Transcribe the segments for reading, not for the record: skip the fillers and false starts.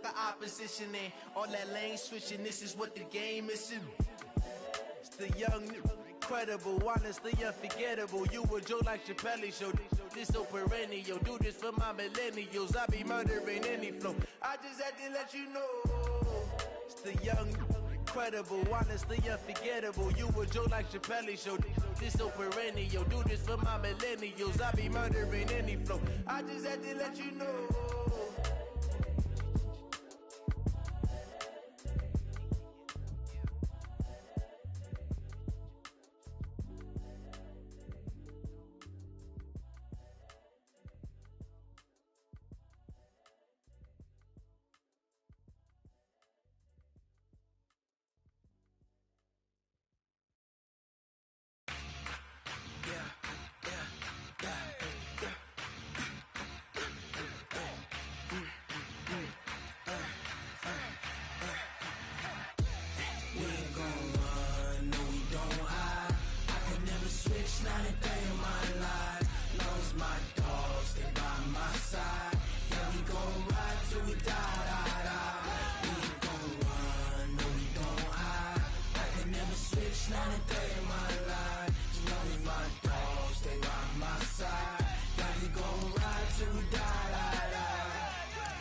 the opposition and all that lane switching. This is what the game is. It's the young, incredible, honestly unforgettable. You a joke like Chappelle show. This so perennial. Do this for my millennials. I be murdering any flow. I just had to let you know. It's the young, incredible, honestly unforgettable. You a joke like Chappelle show. This so perennial. Do this for my millennials. I be murdering any flow. I just had to let you know.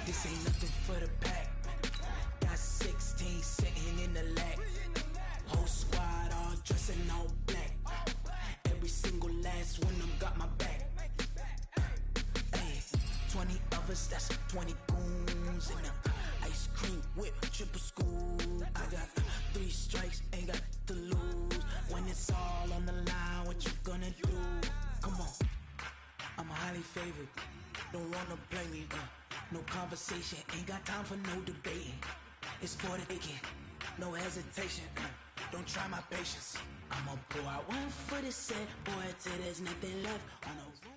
This ain't nothing for the pack. Got 16 sitting in the lap. Whole squad all dressing all black. Every single last one of them got my back. Hey, 20 of us, that's 20 goons in the ice cream whip, triple school. I got 3 strikes, ain't got to lose. When it's all on the line, what you gonna do? Come on, I'm highly favored. Don't wanna play me, no conversation, ain't got time for no debating. It's for the taking, no hesitation. Don't try my patience. I'ma pour out one for the set, boy, till there's nothing left on a run.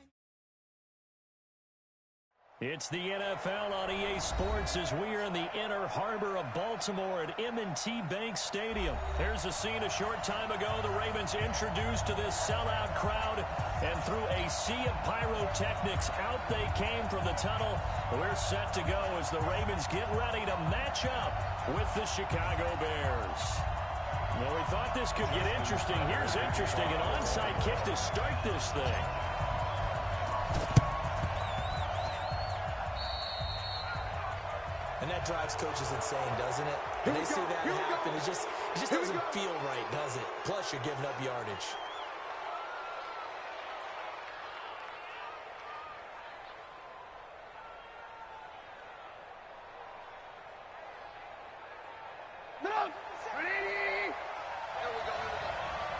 It's the NFL on EA Sports as we are in the inner harbor of Baltimore at M&T Bank Stadium. Here's a scene a short time ago. The Ravens introduced to this sellout crowd, and through a sea of pyrotechnics, out they came from the tunnel. We're set to go as the Ravens get ready to match up with the Chicago Bears. Well, we thought this could get interesting. Here's interesting. An onside kick to start this thing. And that drives coaches insane, doesn't it? When they see that happen, it just doesn't feel right, does it? Plus, you're giving up yardage.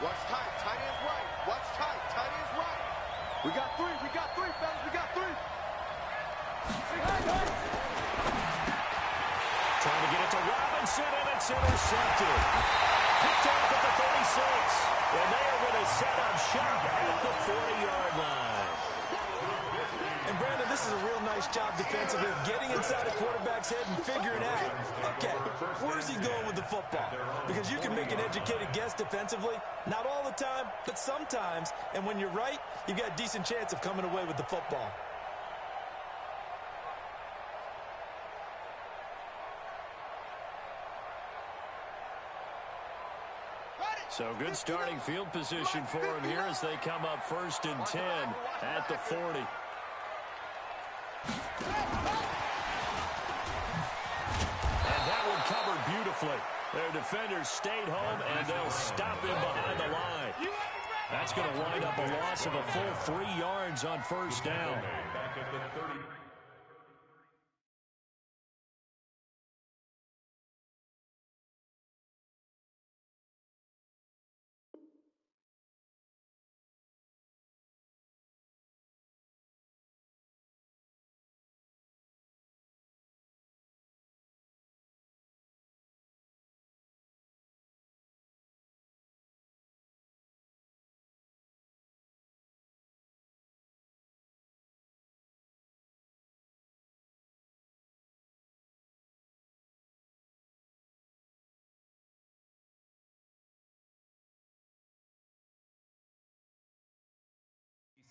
Watch tight, tight end's right. Watch tight, tight end's right. We got three, fellas, we got three. Trying to get it to Robinson, and it's intercepted. Picked off at the 36. And they are going to set up shop at the 40-yard line. And, Brandon, this is a real nice job defensively of getting inside a quarterback's head and figuring out, okay, where's he going with the football? Because you can make an educated guess defensively. Not all the time, but sometimes. And when you're right, you've got a decent chance of coming away with the football. So good starting field position for him here as they come up 1st and 10 at the 40. And that one covered beautifully. Their defenders stayed home, and they'll stop him behind the line. That's going to wind up a loss of a full 3 yards on 1st down. Back at the 30.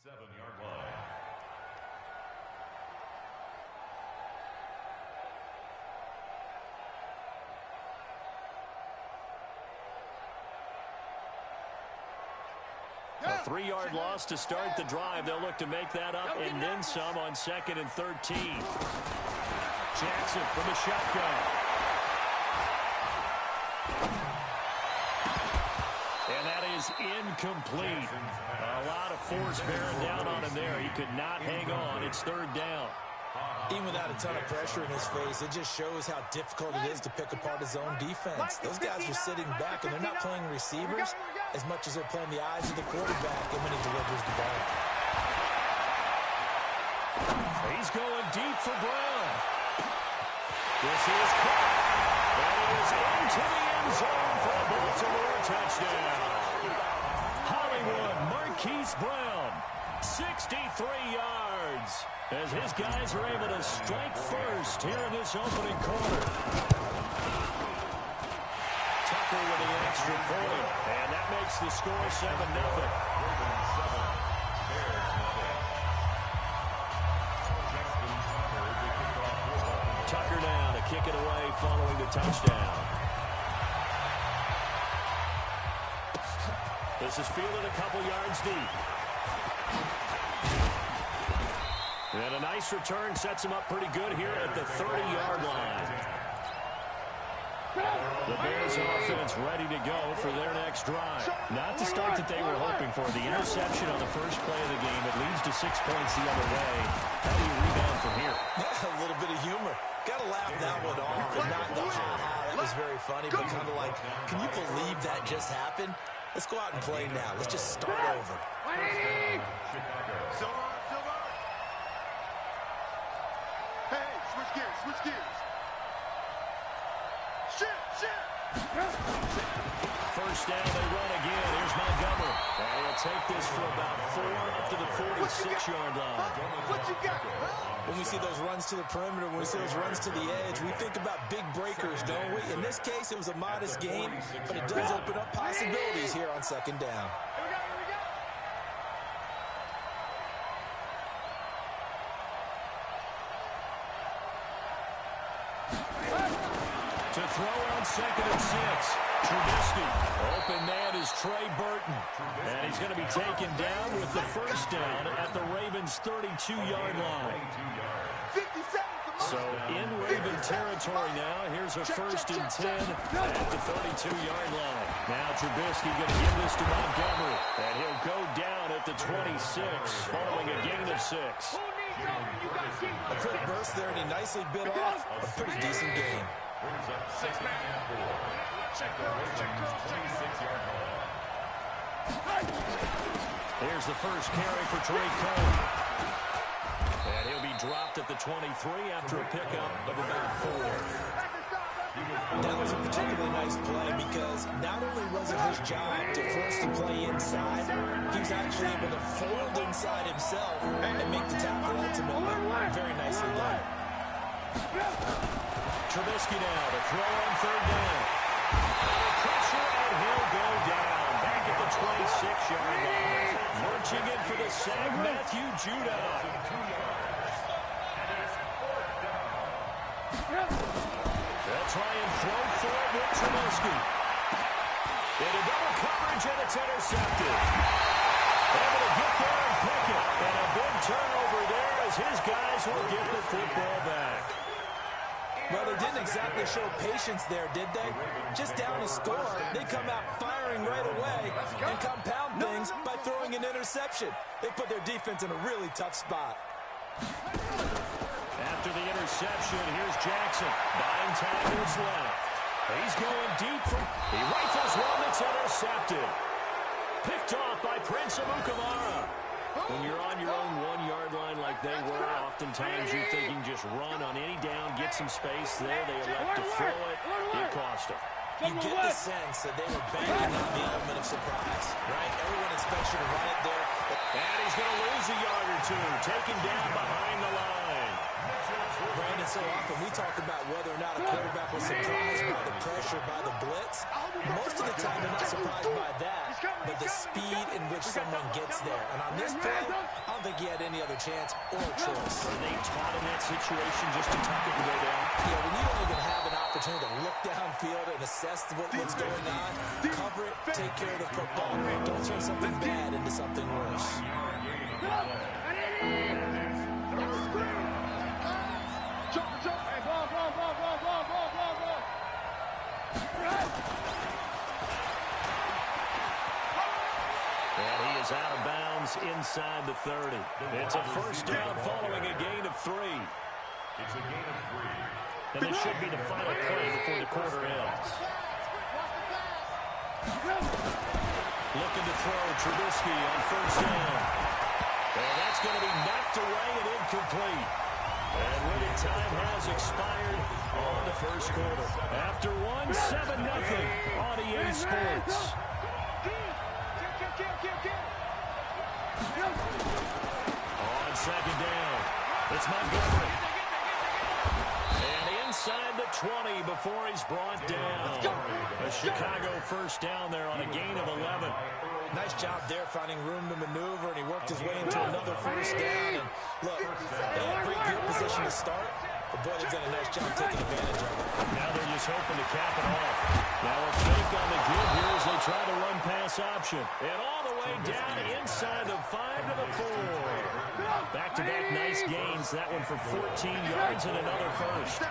Seven-yard line. 3-yard loss to start the drive. They'll look to make that up and then some on 2nd and 13. Jackson from the shotgun. And that is incomplete. A lot of force bearing down on him there. He could not hang on. It's 3rd down. Even without a ton of pressure in his face, it just shows how difficult it is to pick apart his own defense. Those guys are sitting back, and they're not playing receivers as much as they're playing the eyes of the quarterback and when he delivers the ball. He's going deep for Brown. This is caught. And it is into the end zone for a Baltimore touchdown. Hollywood Marquise Brown, 63 yards, as his guys are able to strike first here in this opening quarter. Tucker with the extra point, and that makes the score 7-0. Tucker now to kick it away following the touchdown. This is fielded a couple yards deep. And a nice return sets him up pretty good here at the 30-yard line. The Bears offense ready to go for their next drive. Not the start that they were hoping for. The interception on the first play of the game. It leads to 6 points the other way. How do you rebound from here? A little bit of humor. Got to laugh that one off and not the ha-ha. That was very funny, but kind of like, can you believe that just happened? Let's go out and play now. Let's just start over. Silver. Hey, switch gears. Shit. First down, they run again. Here's Montgomery. And he'll take this for about 4 up to the 46-yard line. What you got? When we see those runs to the perimeter, when we see those runs to the edge, we think about big breakers, don't we? In this case, it was a modest gain, but it does open up possibilities here on 2nd down. To throw on 2nd and 6. Trubisky. Open man is Trey Burton. And he's going to be taken down with the first down at the Ravens' 32-yard line. 57. So in Raven territory now. Here's a 1st and 10 at the 32-yard line. Now Trubisky going to give this to Montgomery. And he'll go down at the 26 following a gain of 6. A quick burst there, and he nicely bit off a pretty decent game. Brings up 6th and 4. Check the Ravens 26-yard line. Here's the first carry for Trey Cole. And he'll be dropped at the 23 after a pickup of about 4. That was a particularly nice play because not only was it his job to force the play inside, he was actually able to fold inside himself and make the tackle ultimately. Very nicely done. Trubisky now to throw on 3rd down. Under pressure, and he'll go down. Back at the 26-yard line. Marching in for the sack, Matthew Jdub. They'll try and throw for it with Trubisky. Into double coverage, and it's intercepted. Able to get there and pick it. And a big turnover there as his guys will get the football back. Well, they didn't exactly show patience there, did they? Just down a score, they come out firing right away and compound things by throwing an interception. They put their defense in a really tough spot. After the interception, here's Jackson. Buying time is left. He's going deep for... He rifles one that's intercepted. Picked off by Prince Amukamara. When you're on your own 1-yard line like they were, oftentimes you're thinking just run on any down, get some space there. They elect to throw it. It cost them. You get the sense that they were banking on the element of surprise, right? Everyone expects you to run it there. And he's going to lose a yard or two. Taken down behind the line. Brandon, so often we talk about whether or not a quarterback was surprised by the pressure, by the blitz. Most of the time they're not surprised by that, but the speed in which someone gets there. And on this play, I don't think he had any other chance or choice. Are they taught in that situation just to tuck it and go down? Yeah, when you don't even have an opportunity opportunity to look downfield and assess what's going on. Cover it, take care of the football. Don't turn something bad into something worse. And he is out of bounds inside the 30. It's a first down following a gain of 3. It's a gain of 3. And this should be the final play before the quarter ends. Looking to throw Trubisky on first down. And that's going to be knocked away and incomplete. And winning time has expired on the first quarter. After one, 7-0 on EA Sports. On second down, it's Montgomery. And inside the 20 before he's brought down. A Chicago first down there on a gain of 11. Nice job there finding room to maneuver, and he worked his way into another first down. And look, they had great field position to start, but boy, they've done a nice job taking advantage of it. Now they're just hoping to cap it off. Now a fake on the give here as they try to run pass option. And all the way down inside the 5 to the 4. Back-to-back nice gains. That one for 14 yards and another first.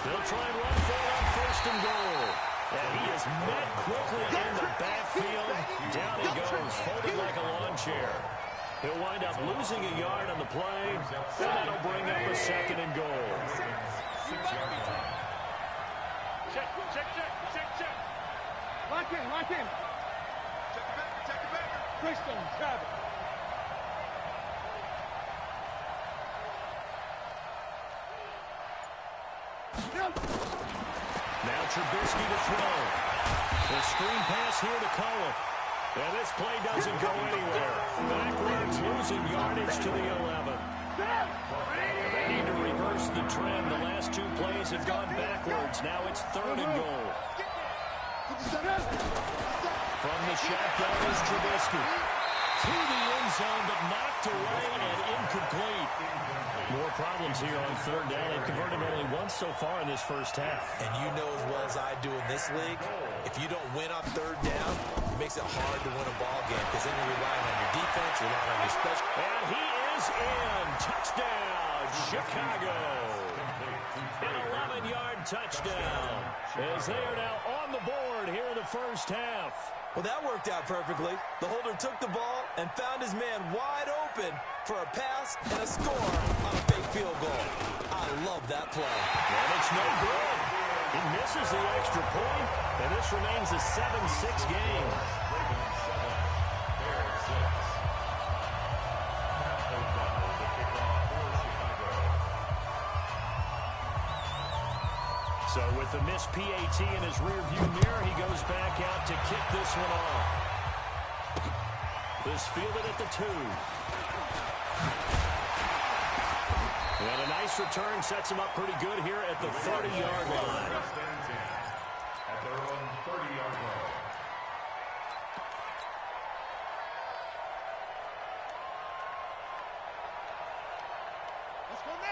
They'll try and run for it on first and goal. And he is met quickly in the backfield. Down he goes, folded like a lawn chair. He'll wind up losing a yard on the play, and that'll bring up a second and goal. Check. Lock in. Check it back. Christian, grab it. Now Trubisky to throw. The screen pass here to Cohen. And this play doesn't go anywhere. Backwards, losing yardage to the 11. They need to reverse the trend. The last 2 plays have gone backwards. Now it's third and goal. From the shotgun is Trubisky. To the end zone, but knocked away and incomplete. More problems here on third down. They've converted only once so far in this first half. And you know as well as I do in this league, if you don't win on third down, it makes it hard to win a ball game because then you're relying on your defense, you're relying on your special. And he is in. Touchdown, Chicago. An 11-yard touchdown as they are now on the board here in the first half. Well, that worked out perfectly. The holder took the ball and found his man wide open for a pass and a score on a fake field goal. I love that play. And it's no good. He misses the extra point, and this remains a 7-6 game. So with the missed PAT in his rearview mirror, he goes back out to kick this one off. This fielded at the 2. And a nice return sets him up pretty good here at the 30-yard line. At their own 30-yard line.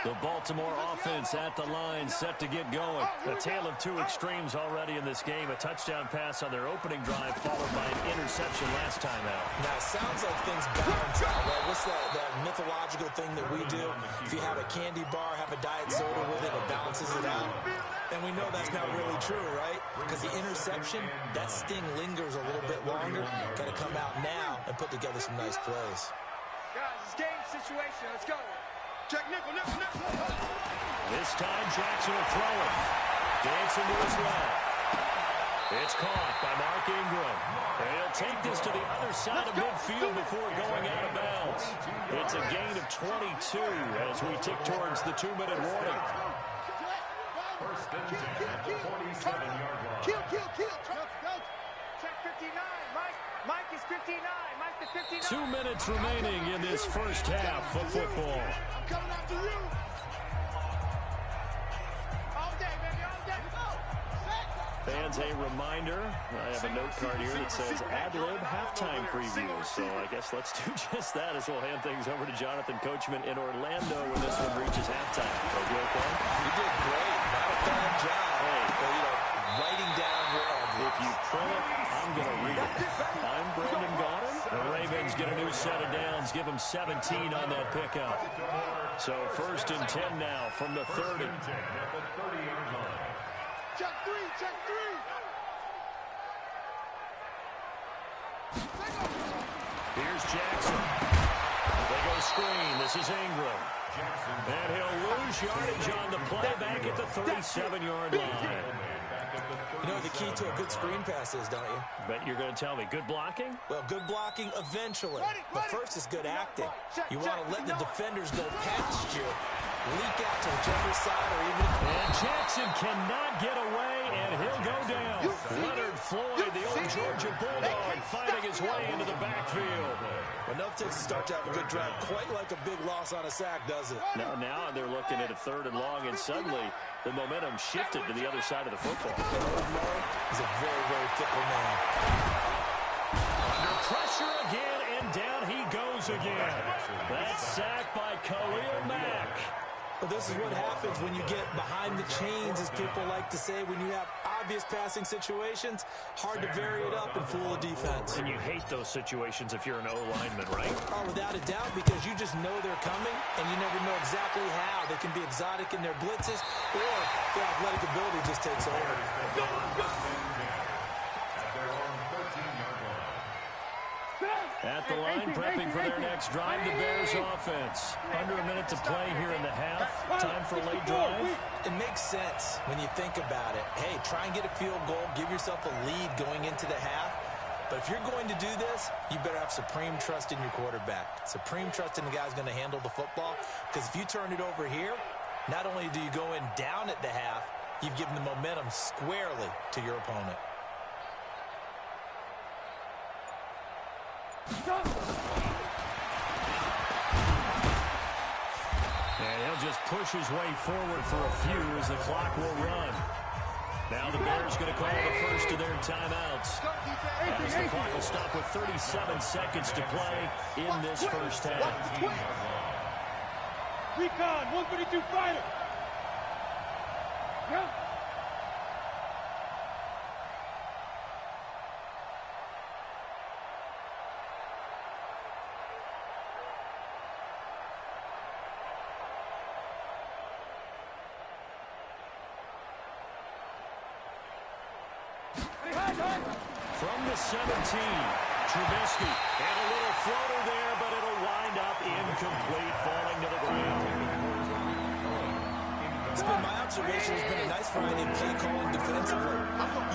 The Baltimore offense at the line, set to get going. A tale of 2 extremes already in this game. A touchdown pass on their opening drive, followed by an interception last time out. Now, it sounds like things balance out, right? What's that mythological thing that we do? If you have a candy bar, have a diet soda with it, it balances it out. And we know that's not really true, right? Because the interception, that sting lingers a little bit longer. Got to come out now and put together some nice plays. Guys, it's game situation. Let's go. Check nickel. This time Jackson will throw it. Dancing to his left. It's caught by Mark Ingram. And he'll take this to the other side of midfield before going out of bounds. It's a gain of 22 as we tick towards the 2-minute warning. First and 10 at the 47-yard line. Kill. Check 59. Mike is 59. Mike the 59. 2 minutes remaining in this first half of football. I'm coming after you. All day, baby, all day. Fans, a reminder, I have a note card here that says ad-lib halftime preview. So I guess let's do just that as we'll hand things over to Jonathan Coachman in Orlando when this one reaches halftime. So, you okay? You did great. Not give him 17 on that pickup. So 1st and 10 now from the 30. Check three, check three. Here's Jackson. They go screen. This is Ingram. And he'll lose yardage on the play back at the 37-yard line. You know the key to a good screen pass is, don't you? Bet you're going to tell me. Good blocking? Well, good blocking eventually. But first is good acting. You want to let the defenders go past you, leak out to whichever side or even... And Jackson cannot get away, and he'll go down. Leonard Floyd, the old Georgia Bulldog, fighting his way into the backfield. Enough to start to have a good drive. Quite like a big loss on a sack, does it? Now they're looking at a 3rd and long, and suddenly the momentum shifted to the other side of the football. He's a very, very fickle man. Under pressure again, and down he goes again. That's sacked by Khalil Mack. Well, this is what happens when you get behind the chains, as people like to say. When you have obvious passing situations, hard to vary it up and fool the defense. And you hate those situations if you're an O-lineman, right? Oh, without a doubt, because you just know they're coming, and you never know exactly how. They can be exotic in their blitzes, or their athletic ability just takes over. At the line, prepping for their next drive, the Bears offense. Under a minute to play here in the half. Time for a late drive. It makes sense when you think about it. Hey, try and get a field goal. Give yourself a lead going into the half. But if you're going to do this, you better have supreme trust in your quarterback. Supreme trust in the guy who's going to handle the football. Because if you turn it over here, not only do you go in down at the half, you've given the momentum squarely to your opponent. And he'll just push his way forward for a few as the clock will run. Now the Bears going to call the first of their timeouts. As the clock will stop with 37 seconds to play in this first half. Recon, 132 fighter. Yeah. From the 17, Trubisky, and a little floater there, but it'll wind up incomplete, falling to the ground. It's been my observation. There's been a nice variety of play calling defensively.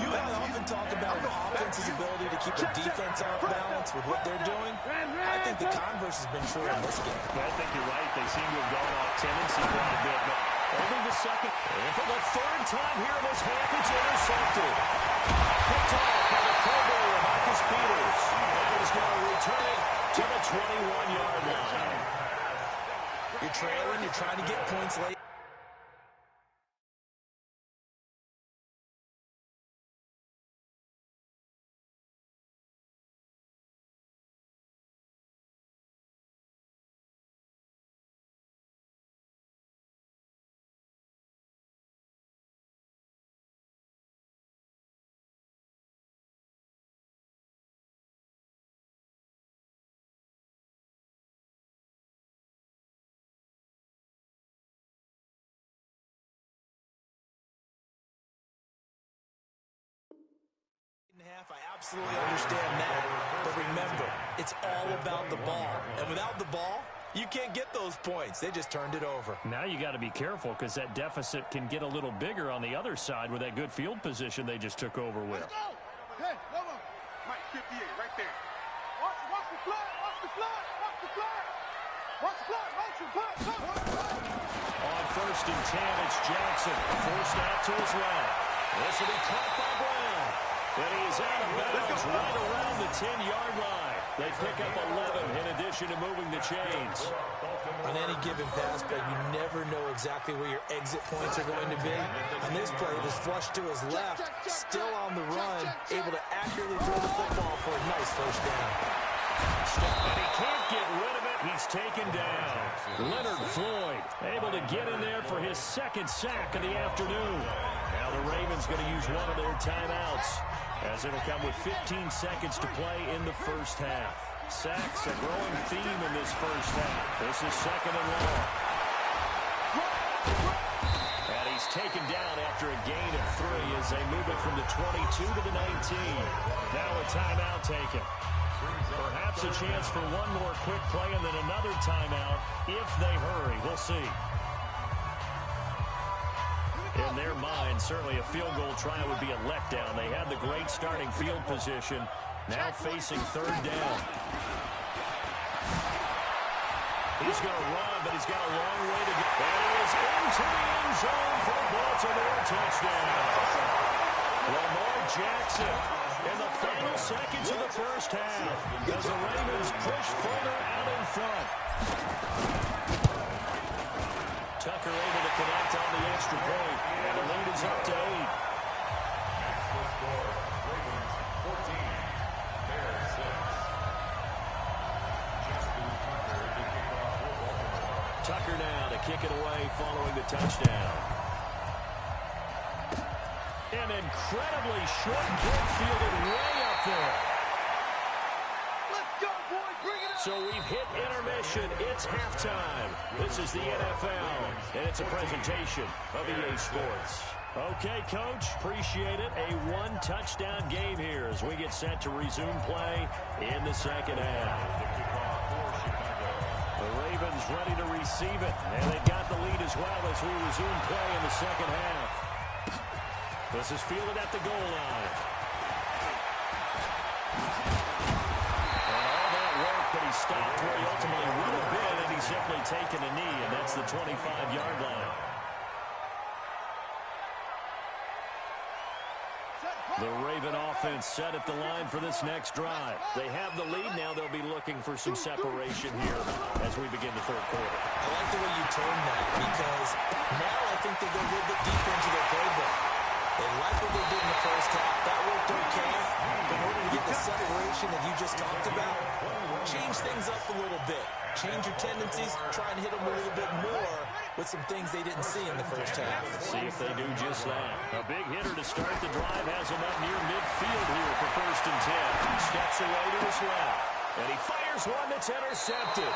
You and I often talk about an offense's ability to keep a defense off balance with what they're doing. I think the converse has been true in this game. I think you're right. They seem to have gone off tendency for a bit, but only the second. And for the 3rd time here in this half, it's intercepted. Picked off by the Pro Bowler, Marcus Peters. And he's going to return it to the 21-yard line. You're trailing. You're trying to get points late. I absolutely understand that, but remember, it's all about the ball. And without the ball, you can't get those points. They just turned it over. Now you got to be careful because that deficit can get a little bigger on the other side with that good field position they just took over with. Let's go. Hey, come on. Mike, 58, right there. Watch the fly, watch the fly, watch the fly. Watch the fly, watch the fly, watch the fly. On 1st and 10, it's Jackson. Forced out to his left. This will be caught by Brown. And he's out of bounds right around the 10-yard line. They pick up 11 in addition to moving the chains. On any given pass play, you never know exactly where your exit points are going to be. On this play, it was flushed to his left, still on the run, able to accurately throw the football for a nice 1st down. And he can't get rid of it. He's taken down. Leonard Floyd able to get in there for his 2nd sack of the afternoon. Now the Ravens going to use one of their timeouts, as it'll come with 15 seconds to play in the first half. Sacks, a growing theme in this first half. This is second and long. And he's taken down after a gain of 3 as they move it from the 22 to the 19. Now a timeout taken. Perhaps a chance for one more quick play and then another timeout if they hurry. We'll see. In their mind, certainly a field goal try would be a letdown. They had the great starting field position. Now facing third down. He's going to run, but he's got a long way to go. And he is into the end zone for a Baltimore touchdown. Lamar Jackson in the final seconds of the first half as the Ravens push further out in front. Tucker able to connect on the extra point, and the lead is up to 8. Tucker now to kick it away following the touchdown. An incredibly short kick fielded way up there. Let's go, boys. Bring it up. So we've hit intermission. It's halftime. This is the NFL, and it's a presentation of EA Sports. Okay, Coach, appreciate it. A one-touchdown game here as we get set to resume play in the second half. The Ravens ready to receive it, and they've got the lead as well as we resume play in the second half. This is fielded at the goal line. And all that work, but he stopped where he ultimately would have been, and he's simply taken a knee, and that's the 25-yard line. The Raven offense set at the line for this next drive. They have the lead now. They'll be looking for some separation here as we begin the third quarter. I like the way you term that because now I think they go a little bit deeper into their playbook. They like what they did in the first half. That worked okay. But in order to get the separation that you just talked about, change things up a little bit. Change your tendencies, try and hit them a little bit more with some things they didn't see in the first half. See if they do just that. A big hitter to start the drive has him up near midfield here for 1st and 10. Steps away to his left. And he fires one that's intercepted.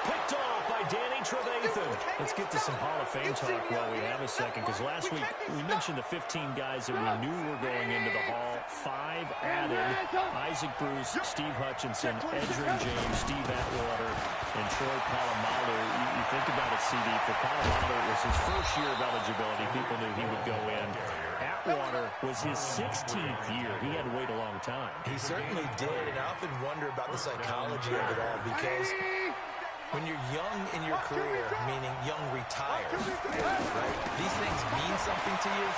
Picked off by Danny Trevathan. Let's get to some Hall of Fame talk while we have a second, because last week we mentioned the 15 guys that we knew were going into the Hall. 5 added: Isaac Bruce, Steve Hutchinson, Edgerrin James, Steve Atwater, and Troy Polamalu. You think about it, CD, for Polamalu, it was his first year of eligibility. People knew he would go in. Atwater was his 16th year. He had to wait a long time. He certainly did, and I often wonder about the psychology of it all, because when you're young in your career, meaning young retired, right, these things mean something to you,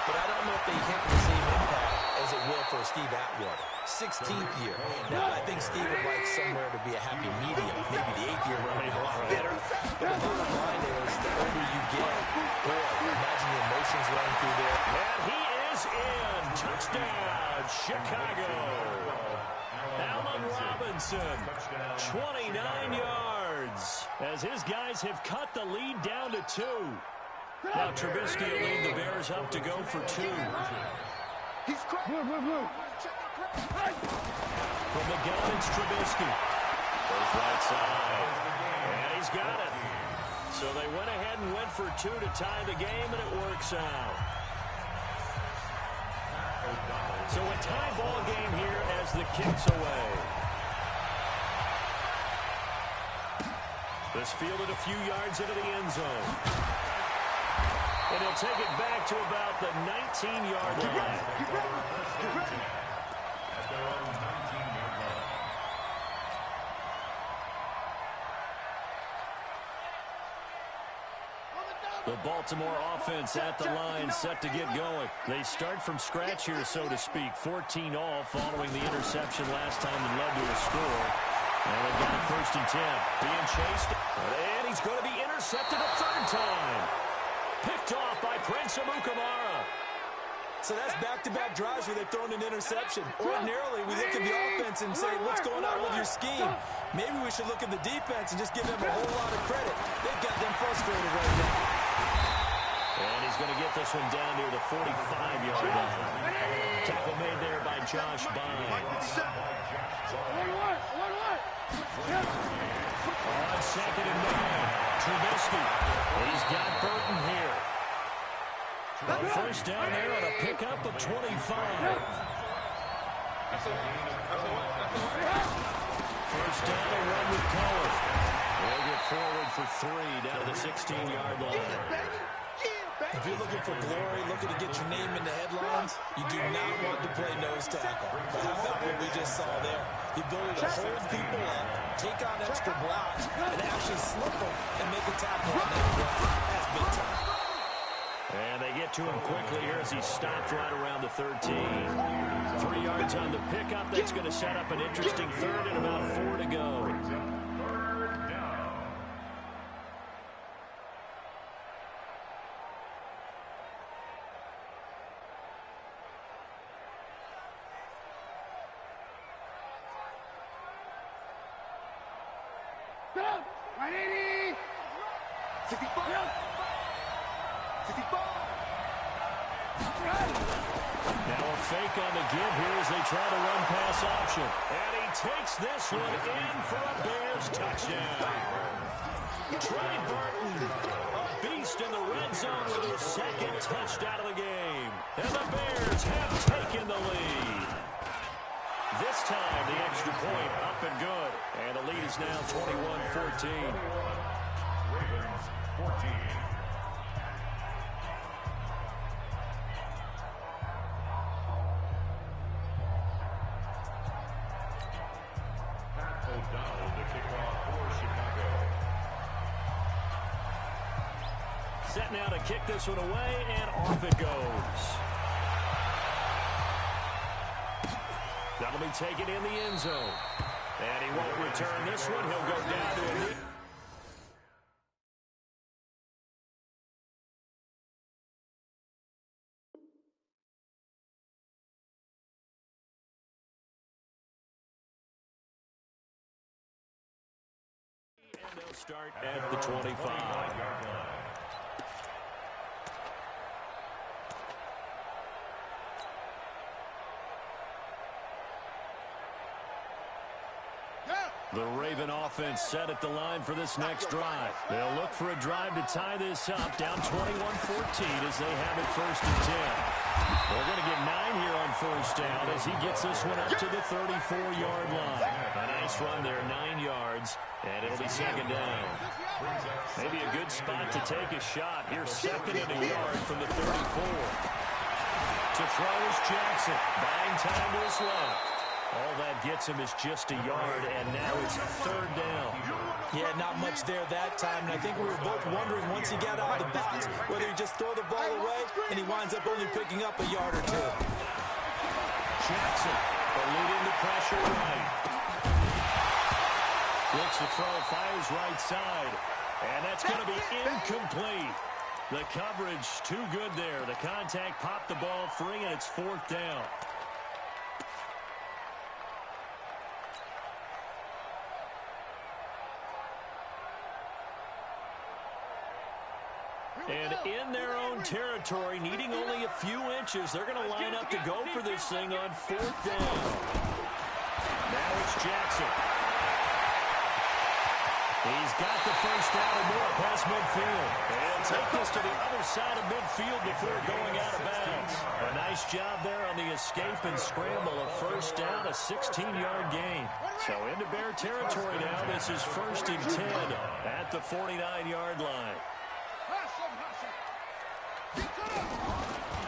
but I don't know if they hit the same impact as it will for Steve Atwater. 16th year. Now, I think Steve would like somewhere to be a happy medium. Maybe the 8th year would be a lot better. But the bottom line is, the older you get, boy, imagine the emotions running through there. And he is in. Touchdown, Chicago. Allen Robinson, 29 yards, as his guys have cut the lead down to 2. Now Trubisky will lead the Bears up to go for 2. He's From the gun, it's Trubisky. Goes right side, and he's got it. So they went ahead and went for 2 to tie the game, and it works out. So a tie ball game here as the kick's away. This fielded a few yards into the end zone. And he'll take it back to about the 19-yard line. The Baltimore offense at the line, set to get going. They start from scratch here, so to speak. 14-all following the interception last time that led to a score. And they've got 1st and 10. Being chased. And he's going to be intercepted a 3rd time. Picked off by Prince Amukamara. So that's back-to-back drives where they've thrown an interception. Ordinarily, we look at the offense and say, what's going on with your scheme? Maybe we should look at the defense and just give them a whole lot of credit. They've got them frustrated right now. And he's going to get this one down near the 45-yard line. Tackle made there by Josh Bynes. On 2nd and 9, Trubisky. He's got Burton here. First down there on a pickup of 25. First down and 1 with Cohen. They'll get forward for 3 down to the 16-yard line. If you're looking for glory, looking to get your name in the headlines, you do not want to play nose tackle. But how about what we just saw there? The ability to hold people up, take on extra blocks, and actually slip them and make a tackle on that block. That's big time. And they get to him quickly here as he stopped right around the 13. 3 yards on the pickup. That's going to set up an interesting third and about 4 to go. Now a fake on the give here as they try to run pass option. And he takes this one in for a Bears touchdown. Trey Burton, a beast in the red zone with his 2nd touchdown of the game. And the Bears have taken the lead. This time the extra point up and good. And the lead is now 21-14. Ravens 14. Set now to kick this one away, and off it goes. That'll be taken in the end zone. And he won't return this one. He'll go down to a knee. And they'll start at the 25. The Raven offense set at the line for this next drive. They'll look for a drive to tie this up, down 21-14 as they have it 1st and 10. They're going to get 9 here on 1st down as he gets this one up to the 34-yard line. A nice run there, 9 yards, and it'll be 2nd down. Maybe a good spot to take a shot. Here's 2nd and a yard from the 34. To throw is Jackson, buying time to his left. All that gets him is just a yard, and now it's 3rd down. Yeah, not much there that time, and I think we were both wondering once he got out of the box whether he just throw the ball away and he winds up only picking up a yard or 2. Jackson eluding the pressure right. Looks to throw, fires right side, and that's going to be incomplete. The coverage too good there. The contact popped the ball free, and it's 4th down. And in their own territory, needing only a few inches, they're going to line up to go for this thing on 4th down. Now it's Jackson. He's got the first down and more past midfield. And take this to the other side of midfield before going out of bounds. A nice job there on the escape and scramble. A first down, a 16-yard gain. So into Bear territory now. This is 1st and 10 at the 49-yard line.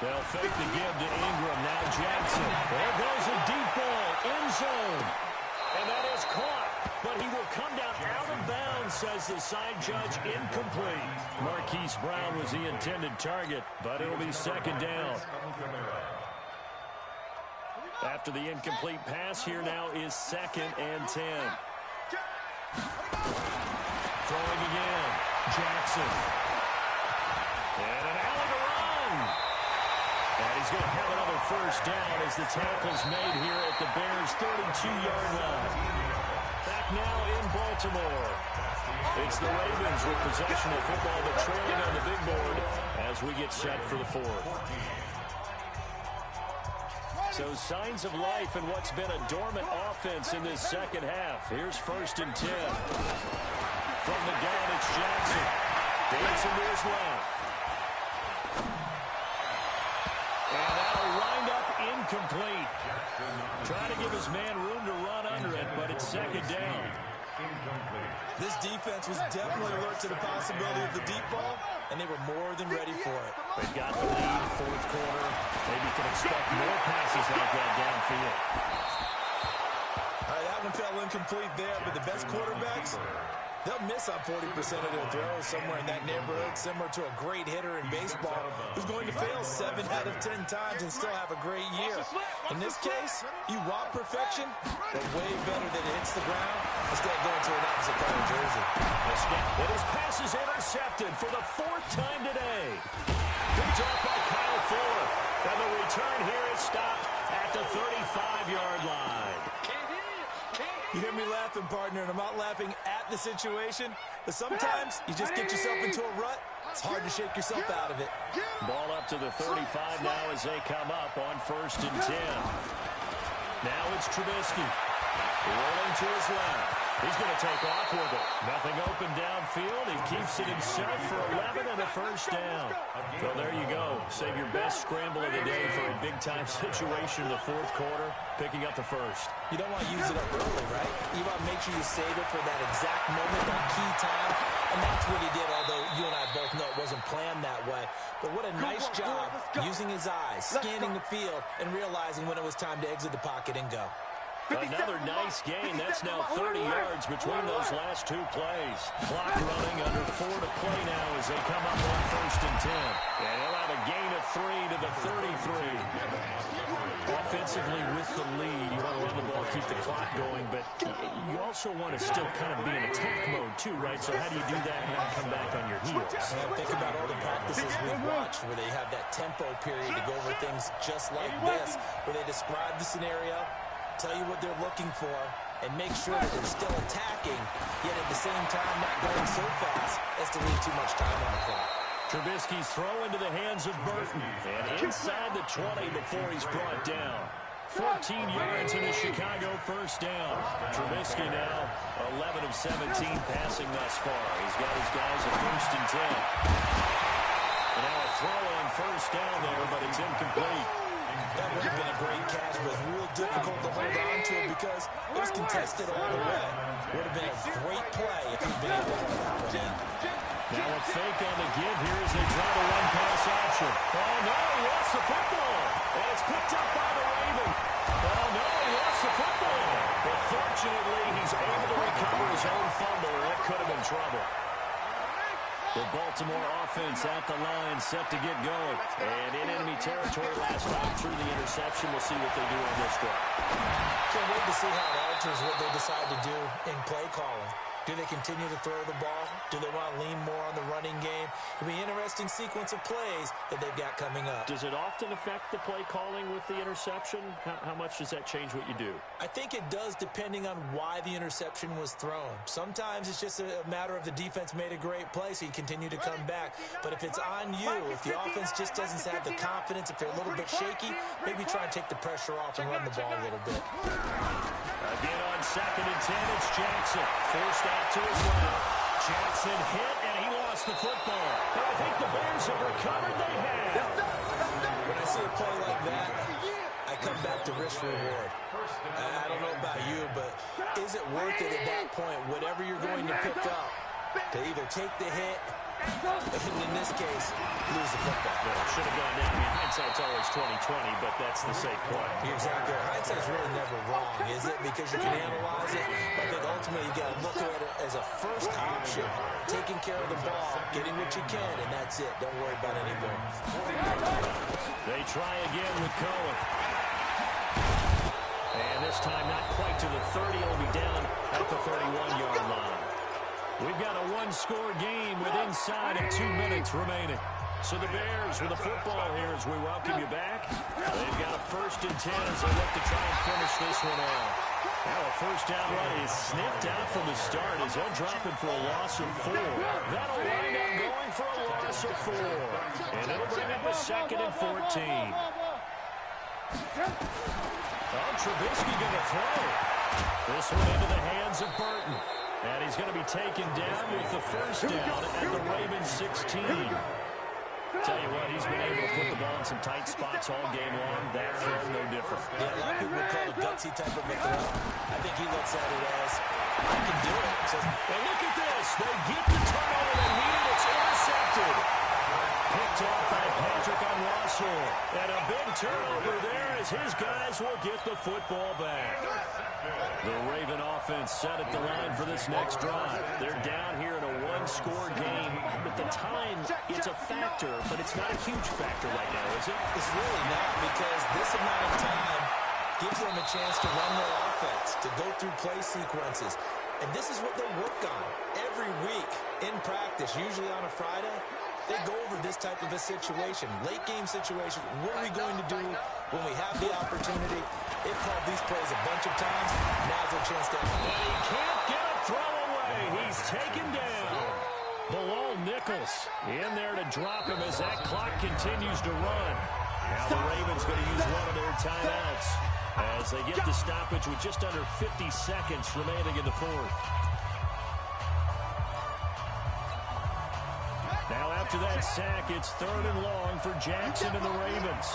They'll fake the give to Ingram. Now Jackson. There goes a deep ball. End zone. And that is caught. But he will come down out of bounds, says the side judge. Incomplete. Marquise Brown was the intended target, but it'll be 2nd down. After the incomplete pass, here now is 2nd and 10. Throwing again. Jackson. And an alley to run. And he's going to have another first down as the tackle's made here at the Bears' 32-yard line. Back now in Baltimore. It's the Ravens with possession of football, but trailing on the big board as we get set for the fourth. So signs of life in what's been a dormant offense in this second half. Here's 1st and 10. From the gun, it's Jackson. Dancing to his left. And that'll wind up incomplete. Trying to give his man room to run under it, but it's 2nd down. This defense was definitely alert to the possibility of the deep ball, and they were more than ready for it. They've got the lead, 4th quarter. Maybe you can expect more passes like that downfield. All right, that one fell incomplete there, but the best quarterbacks, they'll miss on 40% of their throws, somewhere in that neighborhood, similar to a great hitter in baseball who's going to fail 7 out of 10 times and still have a great year. In this case, you want perfection, but way better that it hits the ground instead of going to an opposite color jersey. And his pass is intercepted for the 4th time today. Picked up by Kyle Fuller. And the return here is stopped at the 35-yard line. You hear me laughing, partner, and I'm not laughing at the situation, but sometimes you just get yourself into a rut. It's hard to shake yourself out of it. Ball up to the 35 now as they come up on 1st and 10. Now it's Trubisky. Rolling to his left. He's going to take off with it. Nothing open downfield. He keeps it himself for 11 and a 1st down. So there you go. Save your best scramble of the day for a big-time situation in the 4th quarter, picking up the 1st. You don't want to use it up early, right? You want to make sure you save it for that exact moment, that key time. And that's what he did, although you and I both know it wasn't planned that way. But what a nice job using his eyes, scanning the field, and realizing when it was time to exit the pocket and go. Another nice gain. That's now 30 yards between those last 2 plays. Clock running, under 4 to play now as they come up on 1st and 10. And he'll have a gain of 3 to the 33. Offensively with the lead, you want to run the ball, keep the clock going, but you also want to still kind of be in attack mode too, right? So how do you do that and not come back on your heels? Think about all the practices we've watched where they have that tempo period to go over things just like this, where they describe the scenario, tell you what they're looking for, and make sure that they're still attacking, yet at the same time not going so fast as to leave too much time on the clock. Trubisky's throw into the hands of Burton, and inside the 20 before he's brought down. 14 yards in a Chicago 1st down. Trubisky now 11 of 17 passing thus far. He's got his guys at 1st and 10. And now a throw on 1st down there, but it's incomplete. That would have been a great catch, but it was real difficult to hold on to it because it was contested all the way. Would have been a great play if he'd been able to hold that one in. Now a fake on the give here as they try to run pass option. Oh, no, he lost the football. And it's picked up by the Raven. Oh, no, he lost the football. But fortunately, he's able to recover his own fumble, or that could have been trouble. The Baltimore offense at the line, set to get going. And in enemy territory last time through the interception. We'll see what they do on this drive. Can't wait to see how it alters what they decide to do in play calling. Do they continue to throw the ball? Do they want to lean more on the running game? It'll be an interesting sequence of plays that they've got coming up. Does it often affect the play calling with the interception? How much does that change what you do? I think it does depending on why the interception was thrown. Sometimes it's just a matter of the defense made a great play, so you continue to come back. But if it's on you, if the offense just doesn't have the confidence, if they're a little bit shaky, maybe try and take the pressure off and run the ball a little bit. Again on 2nd and 10, it's Jackson. Forced out to his left. Jackson hit, and he lost the football. But I think the Bears have recovered. They have. When I see a play like that, I come back to risk reward. I don't know about you, but is it worth it at that point, whatever you're going to pick up, to either take the hit, and in this case, lose the football? Well, should have gone down. I mean, hindsight's always 20/20, but that's the safe play. You're exactly right. Hindsight's really never wrong, is it? Because you can analyze it, but I think ultimately you got to look at it as a first option, taking care of the ball, getting what you can, and that's it. Don't worry about any more. They try again with Cohen. And this time not quite to the 30. It'll be down at the 31-yard line. We've got a one-score game with inside of 2 minutes remaining. So the Bears with the football here as we welcome you back. They've got a 1st and 10 as they look to try and finish this one off. Now a first down run is sniffed out from the start as they'll drop him for a loss of 4. That'll wind up going for a loss of 4. And it'll bring up a 2nd and 14. Oh, Trubisky going to throw. This one into the hands of Burton. And he's going to be taken down with the first down at the Ravens 16. Tell you what, he's been able to put the ball in some tight spots all game long. That throw, no different. Yeah, a lot of people would call it a gutsy type of a throw. I think he looks at it as, I can do it. And look at this. They get the turnover they needed. It's intercepted. Picked off by Patrick on Russell. And a big turnover there as his guys will get the football back. The Raven offense set at the line for this next drive. They're down here in a one-score game. At the time, it's a factor, but it's not a huge factor right now, is it? It's really not, because this amount of time gives them a chance to run their offense, to go through play sequences. And this is what they work on every week in practice, usually on a Friday. They go over this type of a situation, late game situation. What are we going to do when we have the opportunity? They've called these plays a bunch of times. Now's their chance to But he can't get a throw away. He's taken down. Below Nichols in there to drop him as that clock continues to run. Now the Ravens going to use one of their timeouts as they get the stoppage with just under 50 seconds remaining in the fourth. Now after that sack, it's 3rd and long for Jackson and the Ravens.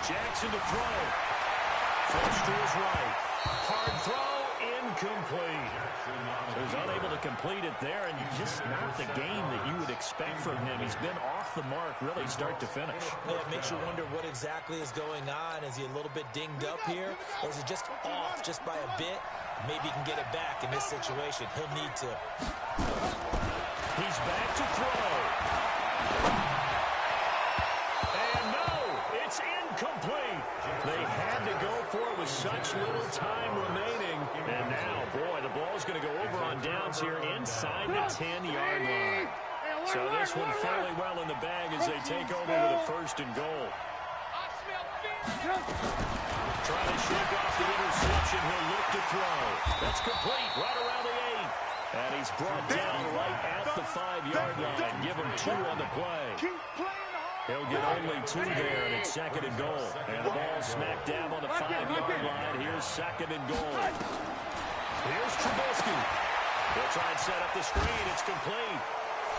Jackson to throw. Flush to his right. Hard throw, incomplete. So he's unable to complete it there, and just not the game that you would expect from him. He's been off the mark really start to finish. Yeah, it makes you wonder what exactly is going on. Is he a little bit dinged up here, or is he just off just by a bit? Maybe he can get it back in this situation. He'll need to. He's back to throw. And no, it's incomplete. They had to go for it with such little time remaining. And now, boy, the ball's going to go over on downs here inside the 10-yard line. So this one fairly well in the bag as they take over with a 1st and goal. Trying to shake off the interception. He'll look to throw. That's complete right around the 8. And he's brought down right at the 5-yard line. Give him 2 on the play. He'll get only 2 there, and it's 2nd and goal. And the ball smack dab on the 5-yard line. Here's 2nd and goal. Here's Trubisky. They'll try and set up the screen. It's complete.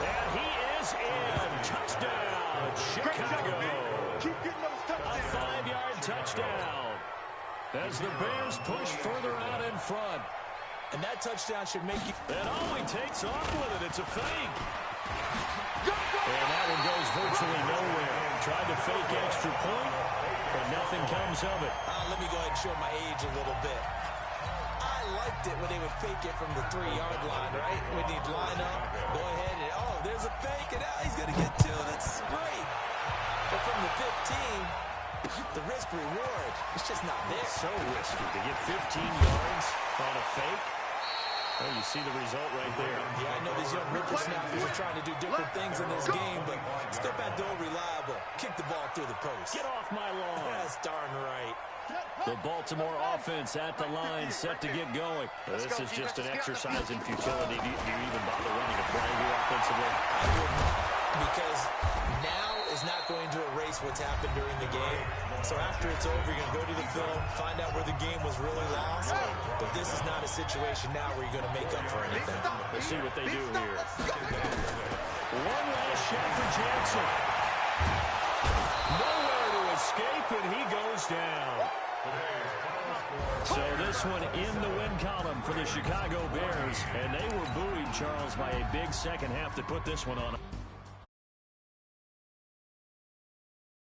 And he is in. Touchdown, Chicago. A 5-yard touchdown. As the Bears push further out in front. And that touchdown should make you. And oh, he takes off with it. It's a fake. And that one goes virtually nowhere. Tried to fake extra point, but nothing comes of it. Let me go ahead and show my age a little bit. I liked it when they would fake it from the 3-yard line, right? When they'd line up, go ahead and, oh, there's a fake, and now he's going to get 2. That's great. But from the 15, the risk reward, it's just not there. It's so risky to get 15 yards on a fake. Oh, you see the result right there. Yeah, I know these young whippersnappers are trying to do different things in this game, but step back to reliable. Kick the ball through the post. Get off my lawn. That's darn right. The Baltimore offense at the line, set to get going. This is just an exercise in futility. Do you even bother running a play here offensively? I would not, because now is not going to erase what's happened during the game. So after it's over, you're going to go to the film, find out where the game was really lost. But this is not a situation now where you're going to make up for anything. We'll see what they do here. One last shot for Jackson. Nowhere to escape, and he goes down. So this one in the win column for the Chicago Bears. And they were buoyed, Charles, by a big second half to put this one on.